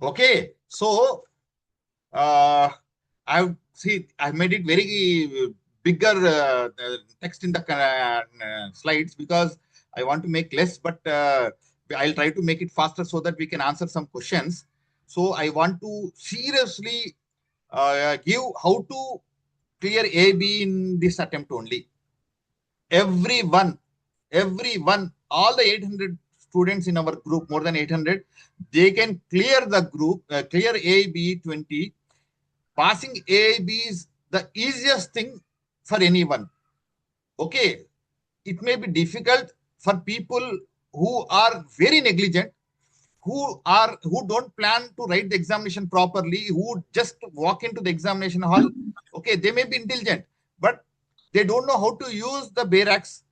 Okay, so I made it very bigger text in the slides because I want to make less, but I'll try to make it faster so that we can answer some questions. So I want to seriously give how to clear AIBE in this attempt only. Everyone, all the 800 students in our group, more than 800, they can clear the group, clear AIBE 20. Passing AIBE is the easiest thing for anyone. Okay, it may be difficult for people who are very negligent, who don't plan to write the examination properly, who just walk into the examination hall. Okay, they may be intelligent, but they don't know how to use the barracks.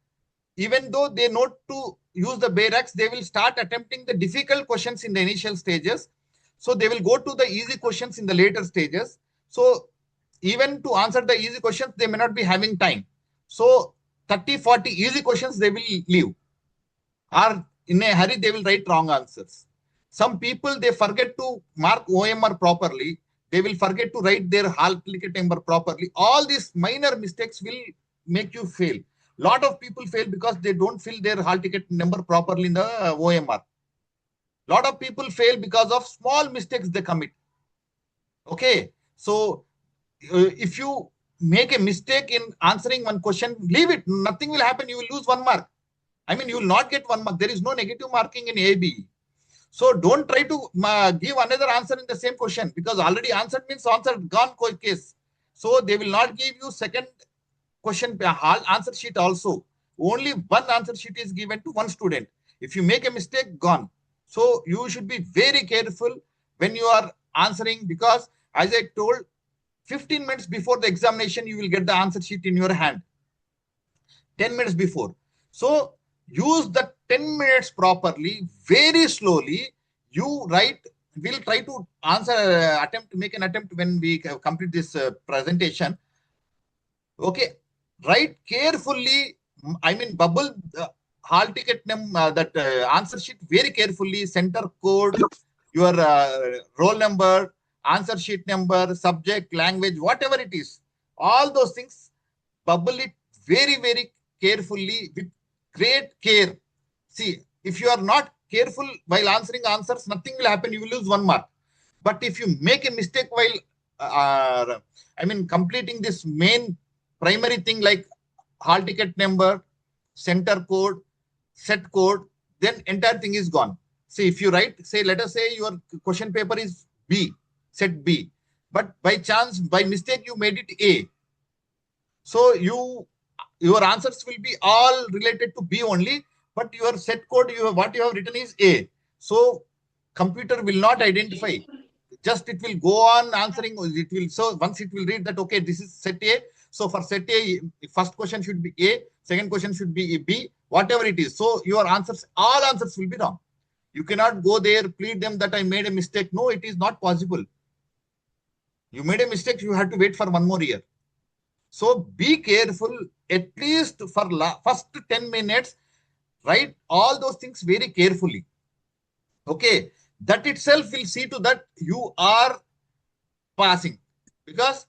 Even though they know to use the barracks, they will start attempting the difficult questions in the initial stages. So they will go to the easy questions in the later stages. So even to answer the easy questions, they may not be having time. So 30, 40 easy questions they will leave. Or in a hurry, they will write wrong answers. Some people, they forget to mark OMR properly. They will forget to write their hall ticket number properly. All these minor mistakes will make you fail. Lot of people fail because they don't fill their hall ticket number properly in the OMR. Lot of people fail because of small mistakes they commit. Okay, so if you make a mistake in answering one question, leave it. Nothing will happen. You will lose 1 mark. I mean, you will not get 1 mark. There is no negative marking in AIBE. So don't try to give another answer in the same question, because already answered means answered, gone case. So they will not give you second question answer sheet also. Only one answer sheet is given to one student. If you make a mistake, gone. So you should be very careful when you are answering, because as I told, 15 minutes before the examination, you will get the answer sheet in your hand. 10 minutes before. So use the 10 minutes properly, very slowly. You write, we'll try to answer, make an attempt when we complete this presentation. Okay, write carefully. I mean, bubble the hall ticket that answer sheet very carefully. Center code, your roll number, answer sheet number, subject, language, whatever it is. All those things, bubble it very, very carefully with great care. See, if you are not careful while answering answers, nothing will happen. You will lose 1 mark. But if you make a mistake while, completing this main primary thing like hall ticket number, center code, set code, then entire thing is gone. See, if you write, say, let us say your question paper is B, set B, but by chance, by mistake, you made it A. So your answers will be all related to B only, but your set code, what you have written is A. So computer will not identify. Just it will go on answering. It will, so once it will read that, okay, this is set A. So for set A, first question should be A, second question should be B, whatever it is. So your answers, all answers will be wrong. You cannot go there, plead them that I made a mistake. No, it is not possible. You made a mistake, you have to wait for 1 more year. So be careful, at least for first 10 minutes, write all those things very carefully. Okay, that itself will see to that you are passing, because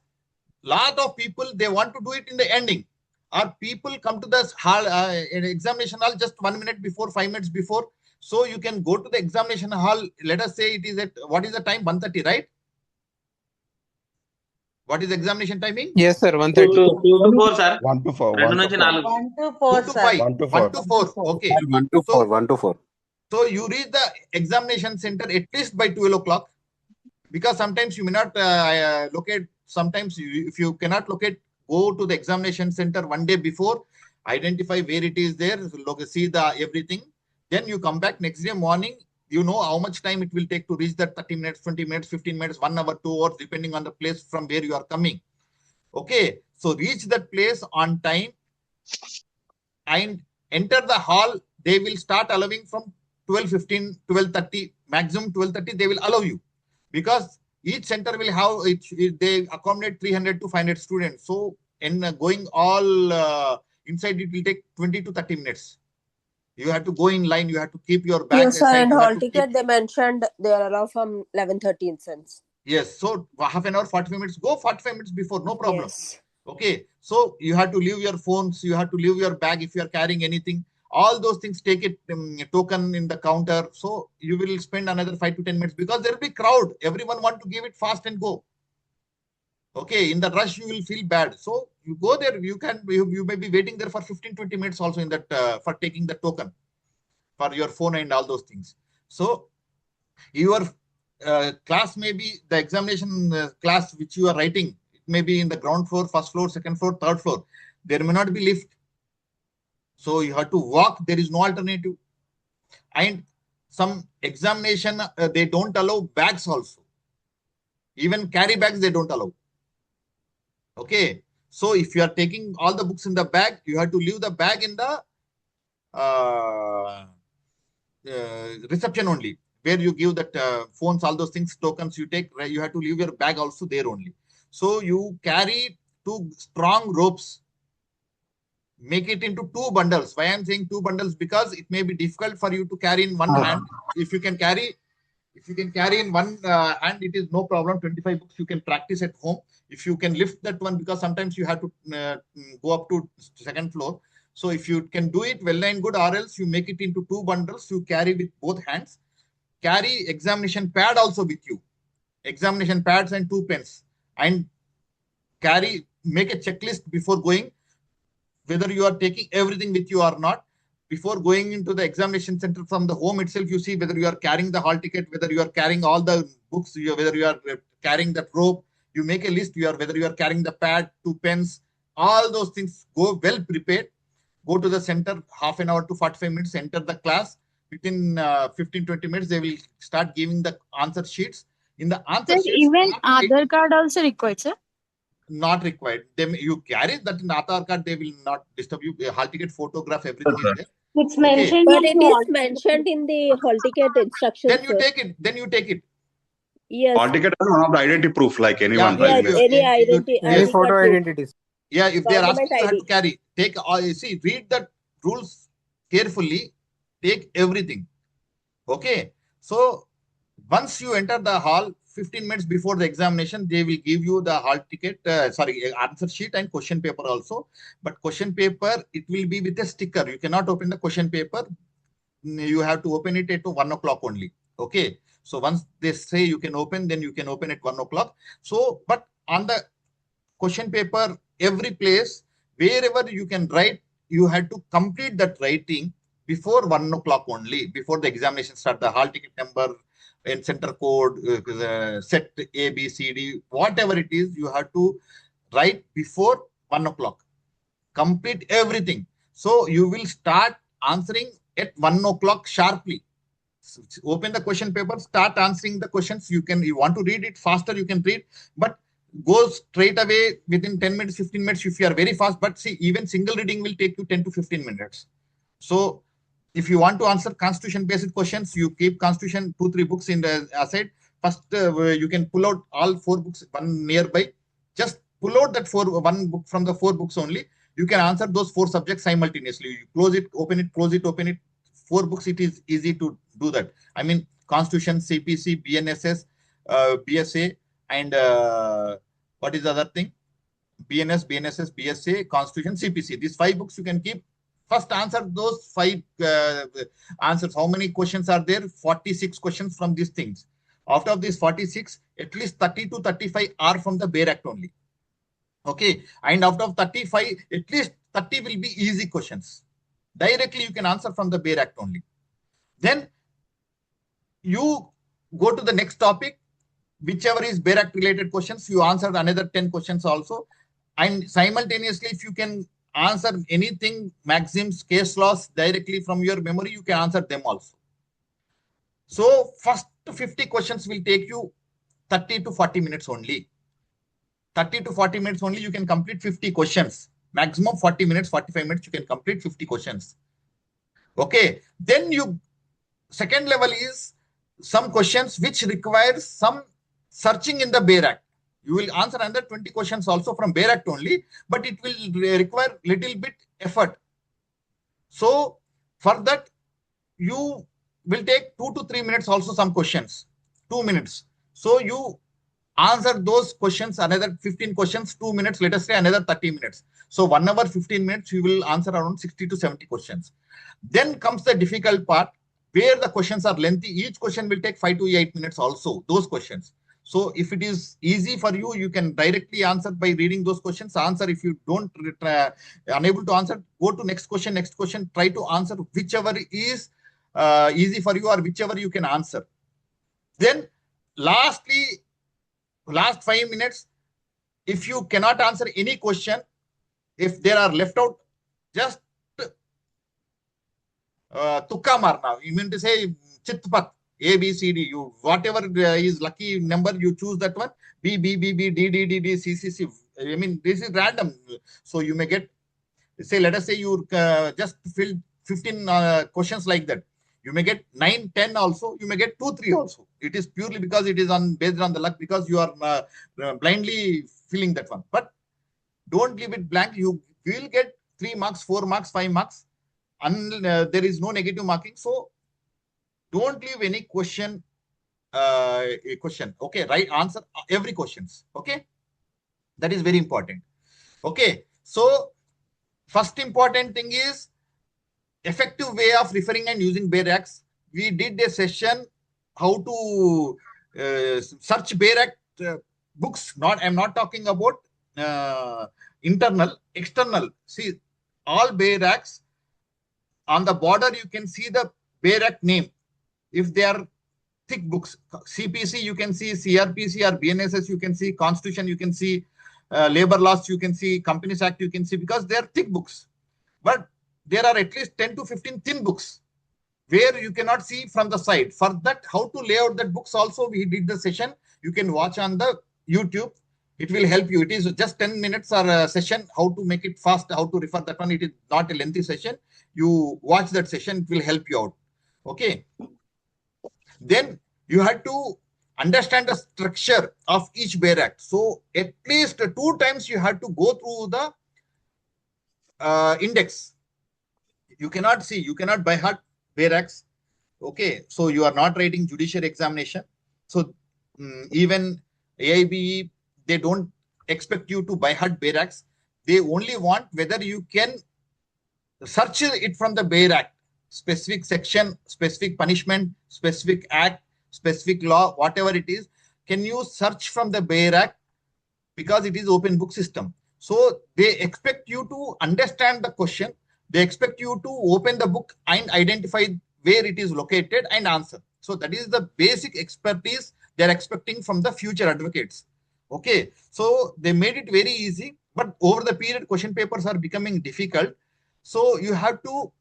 lot of people, they want to do it in the ending, or people come to the hall, examination hall just 1 minute before, 5 minutes before. So you can go to the examination hall. Let us say it is at, what is the time? 1:30, right? What is the examination timing? Yes, sir. 1:30. 2 to 4, sir. 1 to 4. 2 నుంచి 4. 1 to 4, 2 to sir. 5. 1 to 1 to 4. Okay. 1 to 4. 1 to 4. So you reach the examination center at least by 12 o'clock, because sometimes you may not locate. Sometimes if you cannot locate, go to the examination center 1 day before, identify where it is there, see the everything. Then you come back next day morning. You know how much time it will take to reach that 30 minutes, 20 minutes, 15 minutes, 1 hour, 2 hours, depending on the place from where you are coming. Okay, so reach that place on time and enter the hall. They will start allowing from 12:15, 12:30, maximum 12:30. They will allow you, because each center will have they accommodate 300 to 500 students. So in going all inside, it will take 20 to 30 minutes. You have to go in line. You have to keep your bag Yes, sir. aside. And You have hall to ticket, keep, they mentioned they are around from 11:13 cents. yes. So half an hour, 45 minutes. Go 45 minutes before, no problem. Yes. Okay. So you have to leave your phones. You have to leave your bag if you are carrying anything. All those things, take it token in the counter. So you will spend another 5 to 10 minutes because there will be crowd. Everyone want to give it fast and go. Okay, in the rush you will feel bad. So you go there. You may be waiting there for 15-20 minutes also in that for taking the token for your phone and all those things. So your class may be the examination class which you are writing. It may be in the ground floor, first floor, second floor, third floor. There may not be lift. So you have to walk. There is no alternative. And some examination, they don't allow bags also. Even carry bags, they don't allow. Okay. So if you are taking all the books in the bag, you have to leave the bag in the reception only, where you give that phones, all those things, tokens you take. You have to leave your bag also there only. So you carry 2 strong ropes. Make it into 2 bundles. Why I'm saying 2 bundles? Because it may be difficult for you to carry in one hand. If you can carry in one hand, it is no problem. 25 books you can practice at home. If you can lift that one, because sometimes you have to go up to second floor. So if you can do it, well and good, or else you make it into 2 bundles. You carry with both hands. Carry examination pad also with you. Examination pads and 2 pens. And make a checklist before going, whether you are taking everything with you or not. Before going into the examination center from the home itself, you see whether you are carrying the hall ticket, whether you are carrying all the books, whether you are carrying that rope. You make a list, whether you are carrying the pad, 2 pens, all those things. Go well prepared. Go to the center, half an hour to 45 minutes, enter the class. Within 15-20 minutes, they will start giving the answer sheets. In the answer Sir, sheets, even Aadhaar card also required, sir? not required. You carry that in Aadhaar card, they will not disturb you. Hall ticket, photograph, everything is there. It's Okay. mentioned But in it is the mentioned in the hall ticket instructions. Then you take it. Then you take it. Yes. Hall ticket is one of the identity proof, like anyone Yeah, Yes, driving a any identity, Any ID photo card proof. identities. Yeah, if they are asking, Government you have ID. to carry. See, read the rules carefully. Take everything. Okay. So once you enter the hall, 15 minutes before the examination, they will give you the hall ticket, answer sheet and question paper also. But question paper, it will be with a sticker. You cannot open the question paper. You have to open it at 1 o'clock only. Okay. So once they say you can open, then you can open at 1 o'clock. So, but on the question paper, every place, wherever you can write, you have to complete that writing before 1 o'clock only, before the examination start. The hall ticket number and center code, set A, B, C, D, whatever it is, you have to write before 1 o'clock. Complete everything. So you will start answering at 1 o'clock sharply. Open the question paper, start answering the questions. You want to read it faster, you can read, but go straight away within 10 minutes, 15 minutes if you are very fast. But see, even single reading will take you 10 to 15 minutes. So if you want to answer constitution based questions, you keep constitution 2-3 books in the aside. First, you can pull out all 4 books, one nearby. Just pull out that one book from the 4 books only. You can answer those 4 subjects simultaneously. You close it, open it, close it, open it. 4 books, it is easy to do that. I mean, Constitution, CPC, BNSS, BSA, and what is the other thing? BNS, BNSS, BSA, Constitution, CPC. These 5 books you can keep. First, answer those 5 answers. How many questions are there? 46 questions from these things. Out of these 46, at least 30 to 35 are from the BEAR Act only. Okay. And out of 35, at least 30 will be easy questions. Directly you can answer from the BEAR Act only. Then you go to the next topic, whichever is BEAR Act related questions, you answer another 10 questions also. And simultaneously, if you can answer anything, maxims, case laws directly from your memory, you can answer them also. So first 50 questions will take you 30 to 40 minutes only. 30 to 40 minutes only, you can complete 50 questions. Maximum 40 minutes, 45 minutes, you can complete 50 questions. Okay. Then second level is some questions which requires some searching in the BEAR Act. You will answer under 20 questions also from BEAR Act only, but it will require little bit effort. So For that, you will take 2 to 3 minutes also some questions, 2 minutes. So you answer those questions, another 15 questions, 2 minutes, let us say another 30 minutes. So 1 hour, 15 minutes, you will answer around 60 to 70 questions. Then comes the difficult part where the questions are lengthy. Each question will take 5 to 8 minutes also, those questions. So if it is easy for you, you can directly answer by reading those questions. Answer. If you don't unable to answer, go to next question, try to answer whichever is easy for you or whichever you can answer. Then lastly, last 5 minutes, if you cannot answer any question, if there are left out, just tukka marna. You mean to say chitpat, A, B, C, D. You whatever is lucky number, you choose that one. B, B, B, B, D, D, D, D, C, C, C. I mean, this is random. So you may get, say, let us say you just filled 15 questions like that. You may get 9, 10 also. You may get 2, 3 also. It is purely because it is based on the luck, because you are blindly filling that one. But don't leave it blank. You will get 3 marks, 4 marks, 5 marks. And there is no negative marking. So don't leave any question. A question. Okay, right answer every questions. Okay, that is very important. Okay, so first important thing is effective way of referring and using Bare Acts. We did a session how to search Bare Act books. I'm not talking about internal, external. See, all Bare Acts, on the border you can see the Bare Act name. If they are thick books, CPC you can see, CRPC or BNSS you can see, Constitution you can see, labor laws you can see, Companies Act you can see, because they are thick books. But there are at least 10 to 15 thin books where you cannot see from the side. For that, how to lay out that books also, we did the session. You can watch on the YouTube. It will help you. It is just 10 minutes or a session, how to make it fast, how to refer that one. It is not a lengthy session. You watch that session, it will help you out. Okay. Then you have to understand the structure of each Bare Act. So at least 2 times you have to go through the index. You cannot see, you cannot by heart Bare Acts. Okay, so you are not writing judiciary examination. So even AIBE, they don't expect you to by heart Bare Acts. They only want whether you can search it from the Bare Act. Specific section, specific punishment, specific act, specific law, whatever it is, can you search from the Bare Act, because it is open book system. So they expect you to understand the question. They expect you to open the book and identify where it is located and answer. So that is the basic expertise they're expecting from the future advocates. Okay, so they made it very easy, but over the period, question papers are becoming difficult. So you have to,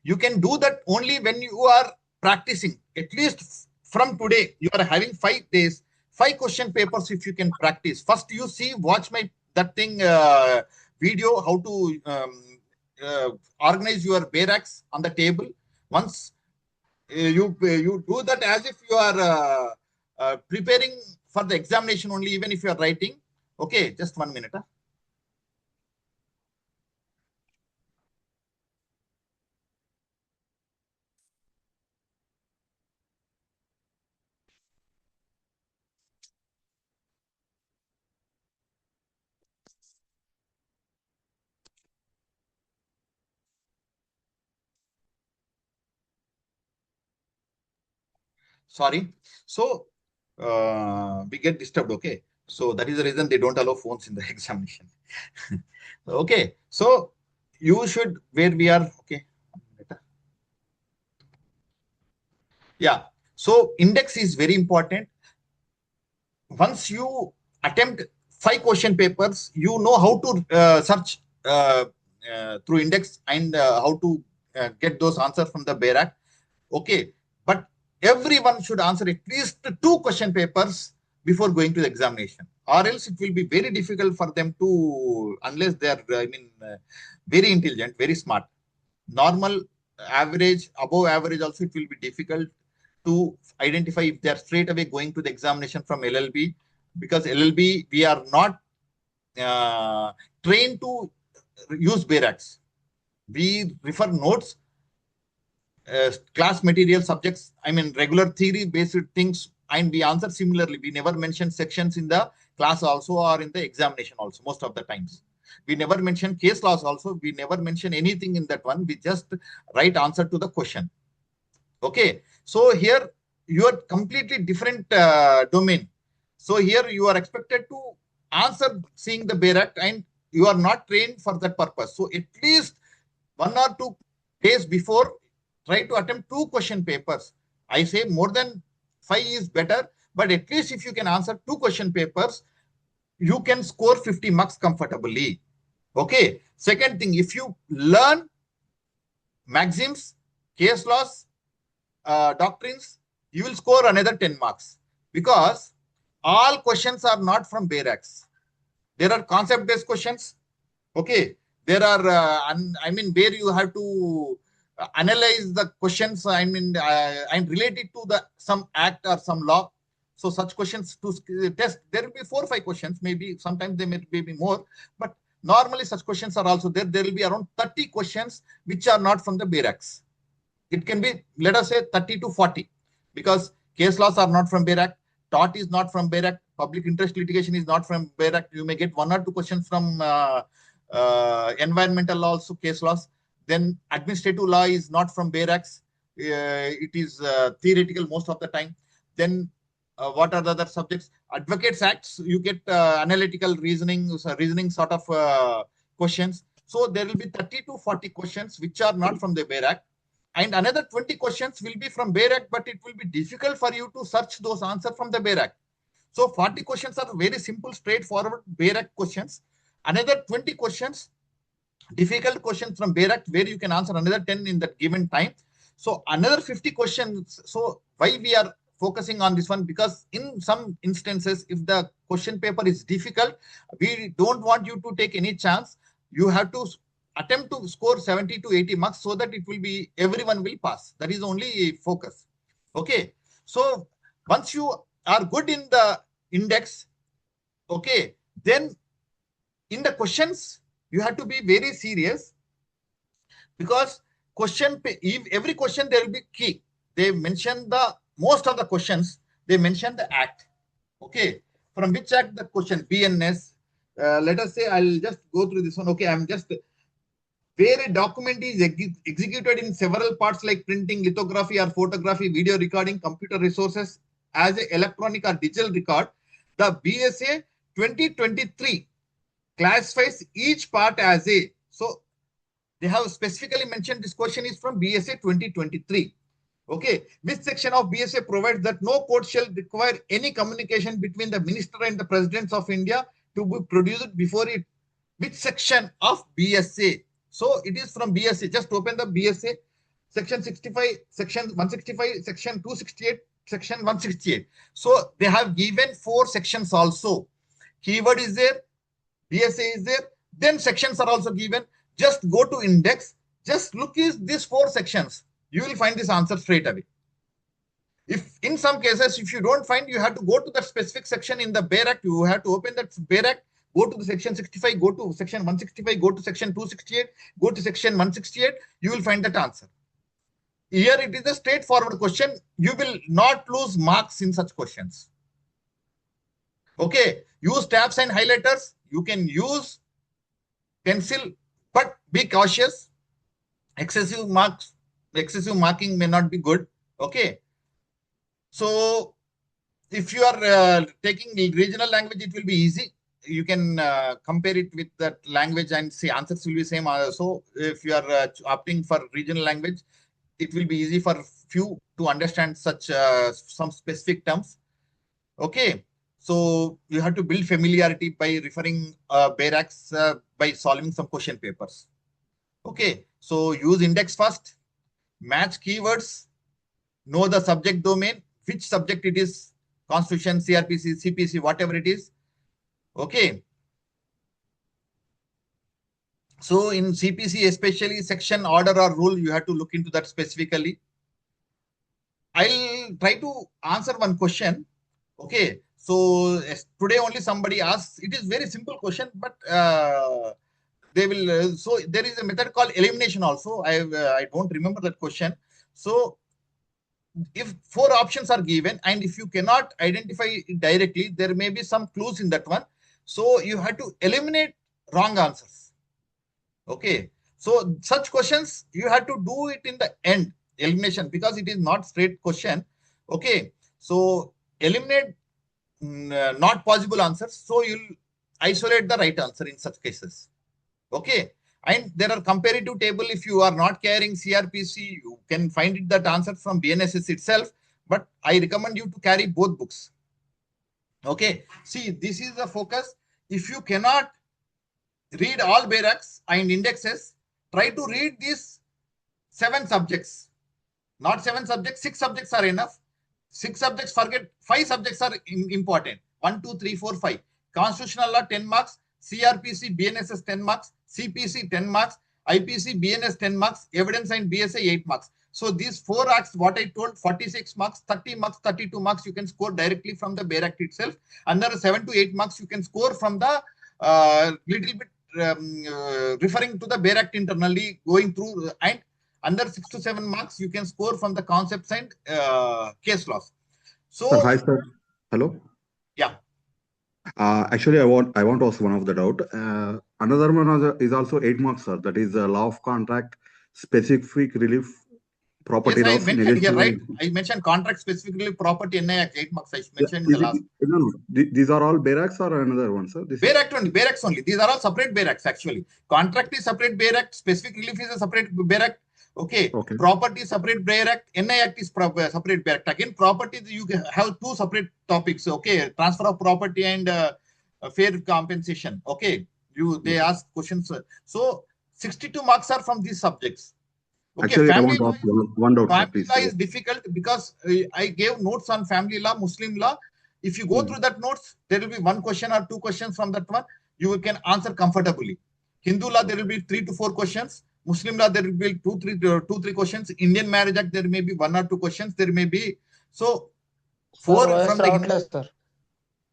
you can do that only when you are practicing. At least from today, you are having 5 days, 5 question papers if you can practice. First, you see, watch my that thing video, how to organize your Bare Acts on the table. Once you do that as if you are preparing for the examination only, even if you are writing. Okay, just 1 minute. Sorry. So we get disturbed. Okay. So that is the reason they don't allow phones in the examination. Okay. So you should, where we are. Okay. Yeah. So index is very important. Once you attempt 5 question papers, you know how to search through index and how to get those answers from the Bare Act. Okay. But everyone should answer at least 2 question papers before going to the examination, or else it will be very difficult for them to, unless they are, very intelligent, very smart. Normal, average, above average also, it will be difficult to identify if they are straight away going to the examination from LLB, because LLB, we are not trained to use Bare Acts. We refer notes. class material subjects, I mean regular theory based things, and we answer similarly. We never mention sections in the class also or in the examination also most of the times. We never mention case laws also. We never mention anything in that one. We just write answer to the question. Okay. So here you are completely different domain. So here you are expected to answer seeing the Bare Act, and you are not trained for that purpose. So at least 1 or 2 days before, try to attempt 2 question papers. I say more than 5 is better, but at least if you can answer 2 question papers, you can score 50 marks comfortably. Okay. Second thing, if you learn maxims, case laws, doctrines, you will score another 10 marks, because all questions are not from Bare Acts. There are concept-based questions. Okay. There are, I mean, where you have to analyze the questions, I mean, and relate it to some act or some law. So such questions to test, there will be 4 or 5 questions, maybe sometimes they may be more, but normally such questions are also there. There will be around 30 questions which are not from the Bare Acts. It can be, let us say, 30 to 40, because case laws are not from Bare Act, tort is not from Bare Act, public interest litigation is not from Bare Act. You may get 1 or 2 questions from environmental law, also case laws. Then administrative law is not from Bare Acts. It is theoretical most of the time. Then what are the other subjects? Advocates Acts, you get analytical reasoning sort of questions. So there will be 30 to 40 questions which are not from the Bare Act. And another 20 questions will be from Bare Act, but it will be difficult for you to search those answers from the Bare Act. So 40 questions are very simple, straightforward Bare Act questions. Another 20 questions, difficult questions from Bare Act, where you can answer another 10 in that given time. So another 50 questions. So why we are focusing on this one? Because in some instances, if the question paper is difficult, we don't want you to take any chance. You have to attempt to score 70 to 80 marks, so that it will be, everyone will pass. That is only focus. Okay. So once you are good in the index, okay, then in the questions, you have to be very serious, because every question there will be key. They mention most of the questions, they mention the act. Okay. From which act the question? BNS. Let us say, I'll just go through this one. Okay. I'm just, where a document is executed in several parts like printing, lithography or photography, video recording, computer resources as an electronic or digital record, the BSA 2023 classifies each part as a, so they have specifically mentioned this question is from BSA 2023. Okay. Which section of BSA provides that no court shall require any communication between the minister and the presidents of India to be produced before it? Which section of BSA? So it is from BSA. Just open the BSA, section 65, section 165, section 268, section 168. So they have given 4 sections also. Keyword is there, BSA is there, then sections are also given. Just go to index, just look at these 4 sections. You will find this answer straight away. If in some cases, if you don't find, you have to go to that specific section in the Bare Act. You have to open that Bare Act, go to the section 65, go to section 165, go to section 268, go to section 168. You will find that answer. Here it is a straightforward question. You will not lose marks in such questions. Okay. Use tabs and highlighters. You can use pencil, but be cautious. Excessive marking may not be good. Okay. So if you are taking the regional language, it will be easy. You can compare it with that language and see answers will be same. So if you are opting for regional language, it will be easy for few to understand such some specific terms. Okay. So you have to build familiarity by referring Bare Acts by solving some question papers. Okay. So use index first, match keywords, know the subject domain, which subject it is, Constitution, CRPC, CPC, whatever it is. Okay. So in CPC, especially section, order or rule, you have to look into that specifically. I'll try to answer one question. Okay. So today only somebody asked, it is very simple question, but they will, so there is a method called elimination also. I don't remember that question. So if 4 options are given and if you cannot identify it directly, there may be some clues in that one. So you have to eliminate wrong answers. Okay. So such questions, you have to do it in the end, elimination, because it is not straight question. Okay. So eliminate not possible answers. So you'll isolate the right answer in such cases. Okay. And there are comparative table. If you are not carrying CRPC, you can find it that answer from BNSS itself. But I recommend you to carry both books. Okay. See, this is the focus. If you cannot read all barracks and indexes, try to read these 7 subjects. Not 7 subjects, 6 subjects are enough. 6 subjects, forget, 5 subjects are important. 1, 2, 3, 4, 5. Constitutional law 10 marks, CRPC, BNSS 10 marks, CPC 10 marks, IPC, BNS 10 marks, evidence and BSA 8 marks. So these 4 acts, what I told, 46 marks, 30 marks, 32 marks, you can score directly from the Bear Act itself. Another 7 to 8 marks, you can score from the little bit referring to the Bear Act internally, going through, and under 6 to 7 marks, you can score from the concepts and case laws. So, Sir, hi, sir. Hello. Yeah. Actually, I want to ask one of the doubt. Another one is also 8 marks, sir. That is the law of contract, specific relief, property yes, I loss, mentioned here, right? I mentioned contract specifically property NI Act 8 marks. I mentioned in the last. No. These are all Bear Acts or another one, sir? Bear Act only, Bear Acts only. These are all separate Bear Acts actually. Contract is separate Bear Act, specific relief is a separate Bear Act. Okay. Property separate Bear Act, NI Act is separate Bear Act. Again, property, you have 2 separate topics. Okay. Transfer of property and fair compensation. Okay. They ask questions. So 62 marks are from these subjects. Okay. Actually, I want to ask one doubt. Family law is difficult because I gave notes on family law, Muslim law. If you go through that notes, there will be 1 question or 2 questions from that one. You can answer comfortably. Hindu law, there will be 3 to 4 questions. Muslim law, there will be 2, 3 questions. Indian Marriage Act, there may be 1 or 2 questions. There may be, so 4 from the Hindu. Sir.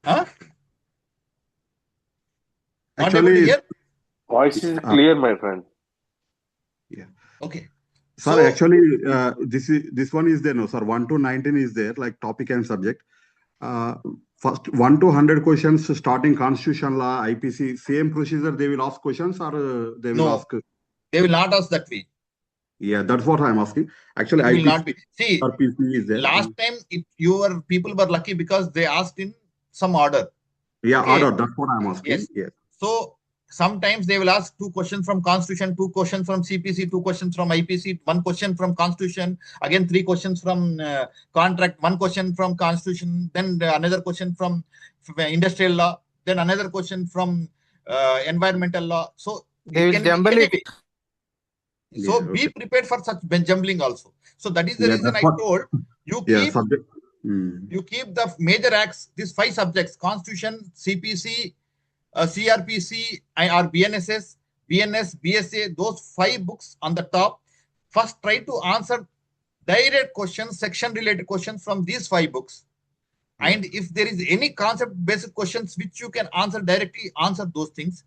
Huh? Actually, Voice is clear, my friend. Yeah. Okay. Sir, so, actually, this one is there, no, sir. 1 to 19 is there, like topic and subject. First 1 to 100 questions starting constitution law, IPC, same procedure. They will ask questions or they will ask. They will not ask that way. Yeah, that's what I'm asking. Actually, it will not be. See, RPC is there. Last time people were lucky because they asked in some order. Yeah, okay. Order. That's what I'm asking. Yes. So sometimes they will ask 2 questions from Constitution, 2 questions from CPC, 2 questions from IPC, 1 question from Constitution, again 3 questions from contract, 1 question from Constitution, then another question from industrial law, then another question from environmental law. So they will jumble it. So be prepared for such jumbling also. So that is the reason I told you keep the major acts, these 5 subjects, Constitution, CPC, CRPC or BNSS, BNS, BSA, those 5 books on the top. First, try to answer direct questions, section-related questions from these 5 books. And if there is any concept-based questions which you can answer directly, answer those things.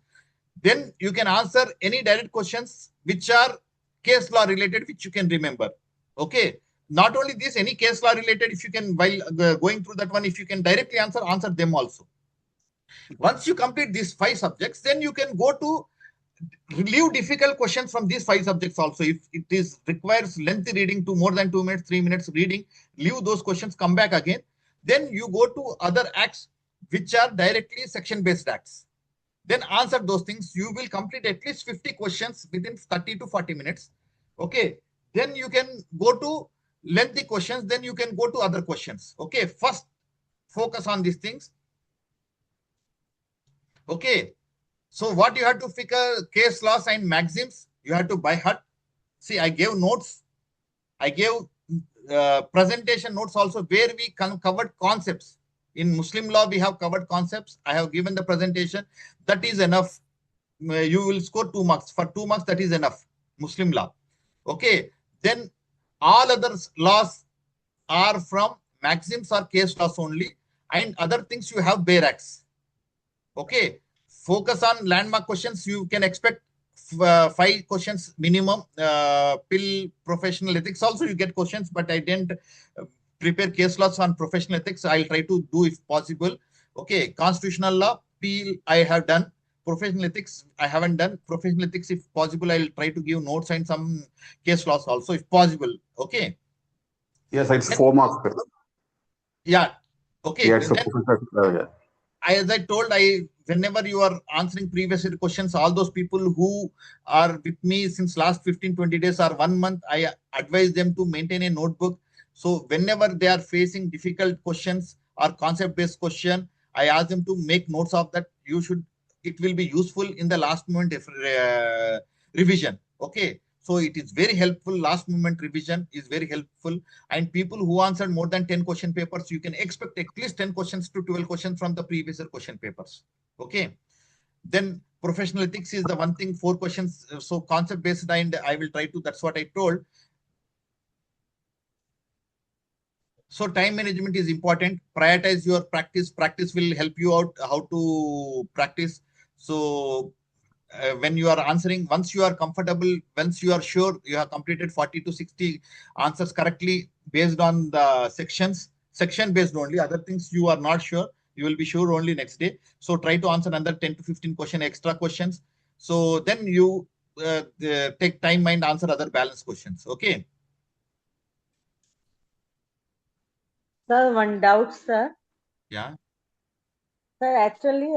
Then you can answer any direct questions which are case law related, which you can remember. Okay. Not only this, any case law related, if you can, while going through that one, if you can directly answer them also. Once you complete these 5 subjects, then you can go to leave difficult questions from these 5 subjects also. If it requires lengthy reading to more than 2 minutes, 3 minutes reading, leave those questions, come back again. Then you go to other acts which are directly section-based acts. Then answer those things. You will complete at least 50 questions within 30 to 40 minutes. Okay. Then you can go to lengthy questions. Then you can go to other questions. Okay. First, focus on these things. Okay. So what you have to figure, case laws and maxims, you have to by heart. See, I gave notes. I gave presentation notes also where we covered concepts. In Muslim law, we have covered concepts. I have given the presentation. That is enough. You will score 2 marks. For 2 marks, that is enough. Muslim law. Okay. Then all other laws are from maxims or case laws only. And other things you have Bear Acts. Okay. Focus on landmark questions. You can expect 5 questions minimum. Till professional ethics also you get questions, but I didn't prepare case laws on professional ethics. I'll try to do if possible. Okay, constitutional law, P I have done. Professional ethics, I haven't done. Professional ethics, if possible, I'll try to give notes and some case laws also, if possible. Okay. Yes, it's 4 marks. Yeah. Okay. Yeah, it's Then, yeah. as I told, whenever you are answering previous year questions, all those people who are with me since last 15-20 days or 1 month, I advise them to maintain a notebook. So whenever they are facing difficult questions or concept-based question, I ask them to make notes of that. It will be useful in the last moment revision. Okay. So it is very helpful. Last moment revision is very helpful. And people who answered more than 10 question papers, you can expect at least 10 questions to 12 questions from the previous year question papers. Okay. Then professional ethics is the one thing, 4 questions. So concept based, and I will try to, that's what I told. So time management is important. Prioritize your practice. Practice will help you out how to practice. So when you are answering, once you are comfortable, once you are sure you have completed 40 to 60 answers correctly based on the section based only, other things you are not sure, you will be sure only next day. So try to answer another 10 to 15 extra questions. So then you take time and answer other balance questions. Okay. Sir, one doubt, sir. Yeah. Sir, actually,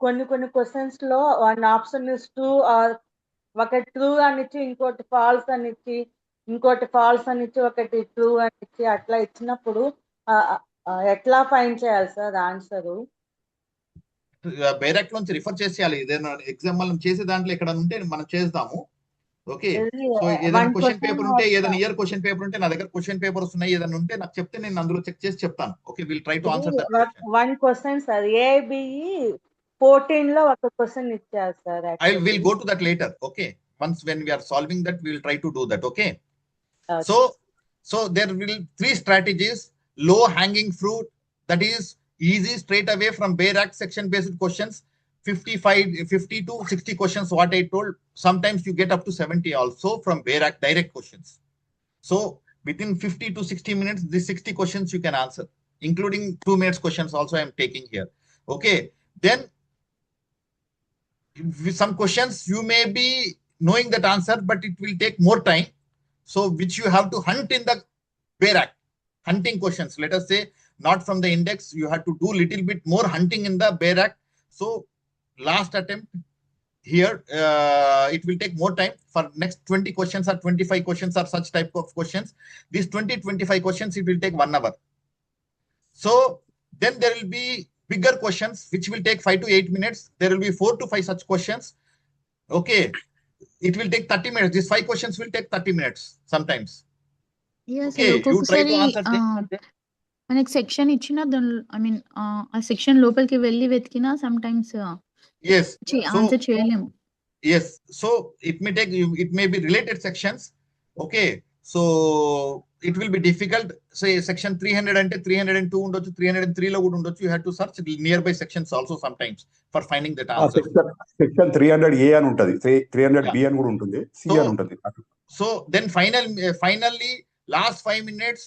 కొన్ని questions లో one option is true or ఒకటి true అని ఇచ్చి ఇంకోటి falls అని ఇచ్చి ఒకటి true అని ఇచ్చి అట్లా ఇచ్చినప్పుడు ఎట్లా ఫైండ్ చేయాలి సార్ ఆన్సరు? బైరాక్ నుంచి రిఫర్ చేసేయాలి. ఏదైనా ఎగ్జామ్ మనం చేసే దాంట్లో ఎక్కడ ఉంటే మనం చేస్తాము. ఓకే. సో ఏదైనా క్వశ్చన్ పేపర్ ఉంటే, ఏదైనా ఇయర్ క్వశ్చన్ పేపర్ ఉంటే, నా దగ్గర క్వశ్చన్ పేపర్స్ ఉన్నాయి, ఏదైనా ఉంటే నాకు చెప్తే నేను అందులో చెక్ చేసి చెప్తాను. Okay, will try to answer that question. One question sir, AIBE 14 లో ఒక క్వశ్చన్ ఇచ్చారు sir. I will go to that later. Okay, once when we are solving that, we will try to do that. Okay. So there will 3 strategies. Low hanging fruit, that is easy straight away from Bayrak section based questions. 50 to 60 questions, what I told. Sometimes you get up to 70 also from Bayrak direct questions. So within 50 to 60 minutes, these 60 questions you can answer, including 2 minutes questions also I am taking here. Okay. Then with some questions you may be knowing that answer, but it will take more time. So which you have to hunt in the Bayrak. Hunting questions. Let us say not from the index, you have to do little bit more hunting in the Bayrak. So last attempt here, it will take more time. For next 20 questions or 25 questions or such type of questions, these 20-25 questions, it will take 1 hour. So then there will be bigger questions which will take 5 to 8 minutes. There will be 4 to 5 such questions. Okay, it will take 30 minutes. These 5 questions will take 30 minutes sometimes. Yes, Okay, you try to answer మనకి section ఇచ్చిన I mean ఆ section లోపలికి వెళ్ళి వెతికినా some times yes answer చేయలేము. Yes, so it may be related sections. Okay, so it will be difficult. Say section 300 ante 302 undochu, 303 lo kuda undochu. You have to search nearby sections also sometimes for finding that answer. Section 300A అని ఉంటది, 300B అని కూడా ఉంటుంది, C అని ఉంటది. So then finally last 5 minutes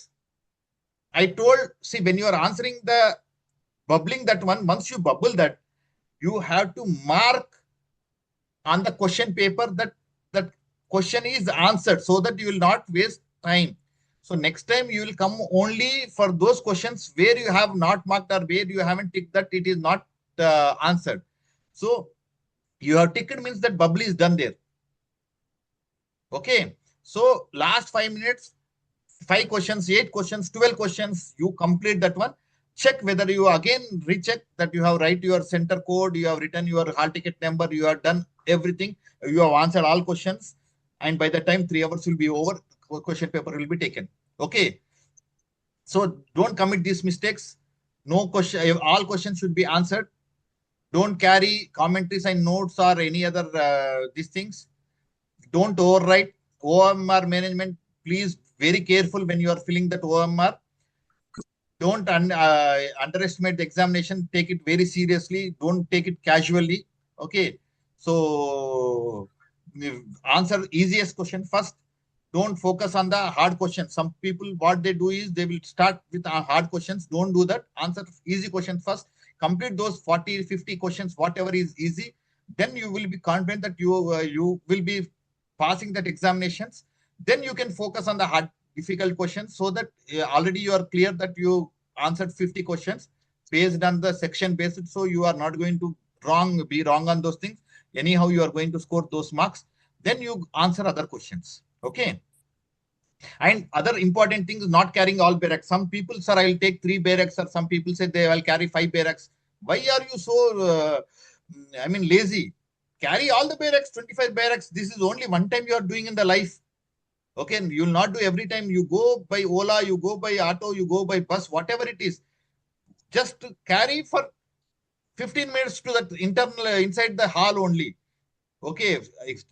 I told, see, when you are answering the bubbling that one, once you bubble that, you have to mark on the question paper that that question is answered, so that you will not waste time. So next time you will come only for those questions where you have not marked or where you haven't ticked that it is not answered. So you have ticked means that bubble is done there. Okay. So last 5 minutes, 5 questions, 8 questions, 12 questions, you complete that one. Check whether you again recheck that you have write your center code, you have written your hall ticket number, you have done everything, you have answered all questions, and by the time 3 hours will be over, question paper will be taken. Okay. So don't commit these mistakes. No question, all questions should be answered. Don't carry commentaries and notes or any other these things. Don't overwrite. OMR management, please very careful when you are filling that OMR. Don't underestimate the examination. Take it very seriously. Don't take it casually. Okay. So answer easiest question first. Don't focus on the hard questions. Some people, what they do is they will start with hard questions. Don't do that. Answer easy questions first. Complete those 40, 50 questions, whatever is easy. Then you will be confident that you will be passing that examinations. Then you can focus on the hard, difficult questions, so that already you are clear that you answered 50 questions based on the section based. So you are not going to be wrong on those things. Anyhow, you are going to score those marks. Then you answer other questions. Okay. And other important thing is not carrying all barracks. Some people, sir, I will take 3 barracks, or some people say they will carry 5 barracks. Why are you so, lazy? Carry all the barracks, 25 barracks. This is only one time you are doing in the life. Okay, you will not do every time. You go by Ola, you go by auto, you go by bus, whatever it is. Just carry for 15 minutes to that internal inside the hall only. Okay,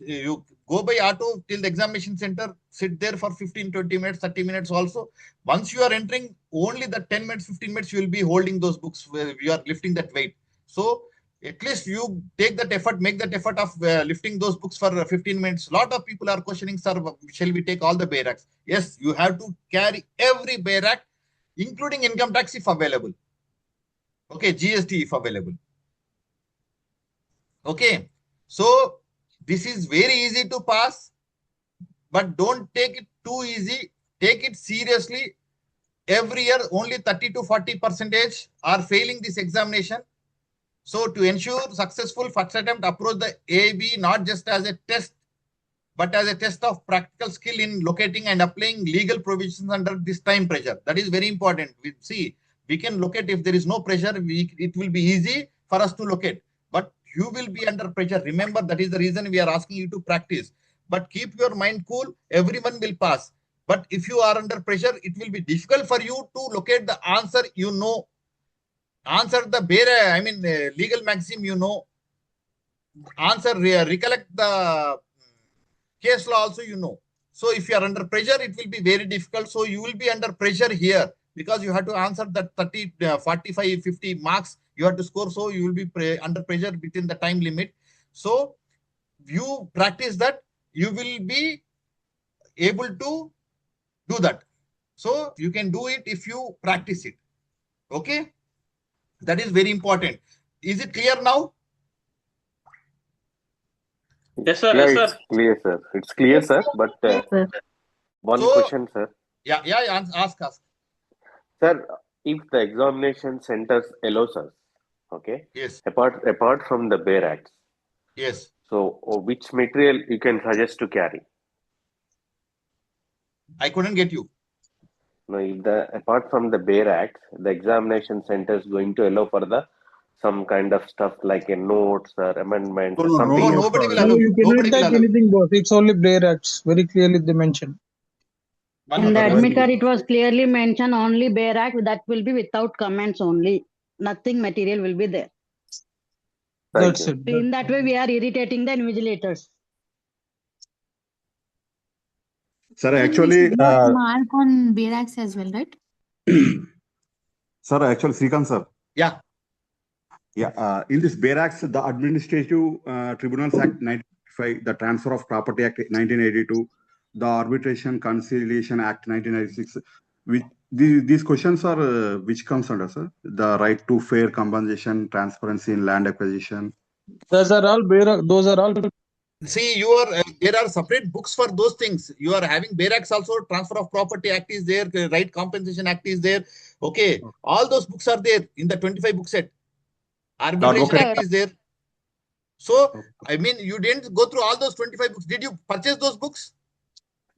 you go by auto till the examination center, sit there for 15, 20 minutes, 30 minutes also. Once you are entering, only the 10 minutes, 15 minutes, you will be holding those books where you are lifting that weight. So at least you take that effort, make that effort of lifting those books for 15 minutes. A lot of people are questioning, sir, shall we take all the barracks? Yes, you have to carry every barrack, including income tax if available. Okay, GST if available. Okay, so this is very easy to pass, but don't take it too easy. Take it seriously. Every year, only 30 to 40% are failing this examination. So to ensure successful first attempt, approach the AIBE not just as a test, but as a test of practical skill in locating and applying legal provisions under this time pressure. That is very important. We can locate if there is no pressure. It will be easy for us to locate. But you will be under pressure. Remember, that is the reason we are asking you to practice. But keep your mind cool. Everyone will pass. But if you are under pressure, it will be difficult for you to locate the answer. You know, answer the legal maxim. You know, answer recollect the case law also. You know. So if you are under pressure, it will be very difficult. So you will be under pressure here, because you have to answer that 30, 45, 50 marks you have to score. So you will be under pressure within the time limit. So you practice that, you will be able to do that. So you can do it if you practice it. Okay. That is very important. Is it clear now? Yes, sir. Yeah, Yes, sir. it's clear, sir. It's clear, sir. But one question, sir. Yeah. Ask. Sir, if the examination centers allows us, okay? Yes. Apart from the barracks. Yes. So which material you can suggest to carry? I couldn't get you. No, if apart from the barracks, the examination center is going to allow for some kind of stuff like a notes or amendments or something. No, nobody will allow. No, you cannot Nobody will type allow. anything, boss. It's only barracks. Very clearly they mentioned. In the admitter, it was clearly mentioned only barrack that will be without comments only. Nothing material will be there. Thank That's you. it. In that way, we are irritating the invigilators. Sir, Then we actually, should not mark on barracks as well, right? sir, actually, Srikanth, sir. Yeah. Yeah, in this barracks, the Administrative Tribunals Act 1995, the Transfer of Property Act 1982, the Arbitration Conciliation Act 1996, these questions are which comes under, sir? The right to fair compensation, transparency in land acquisition. Those are all barrack. Those are all. See, there are separate books for those things. You are having barracks also. Transfer of Property Act is there. Right Compensation Act is there. Okay, all those books are there in the 25 book set. Arbitration Act is there. So, you didn't go through all those 25 books. Did you purchase those books?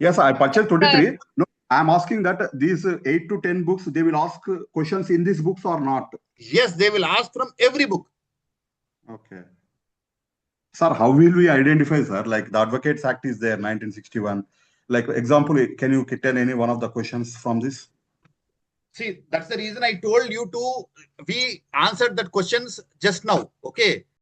Yes, I purchased 23. No, I'm asking that these 8 to 10 books, they will ask questions in these books or not? Yes, they will ask from every book. Okay. Sir, how will we identify, sir? Like the Advocates Act is there, 1961. Like example, can you tell any one of the questions from this? See, that's the reason I told you we answered that questions just now. Okay.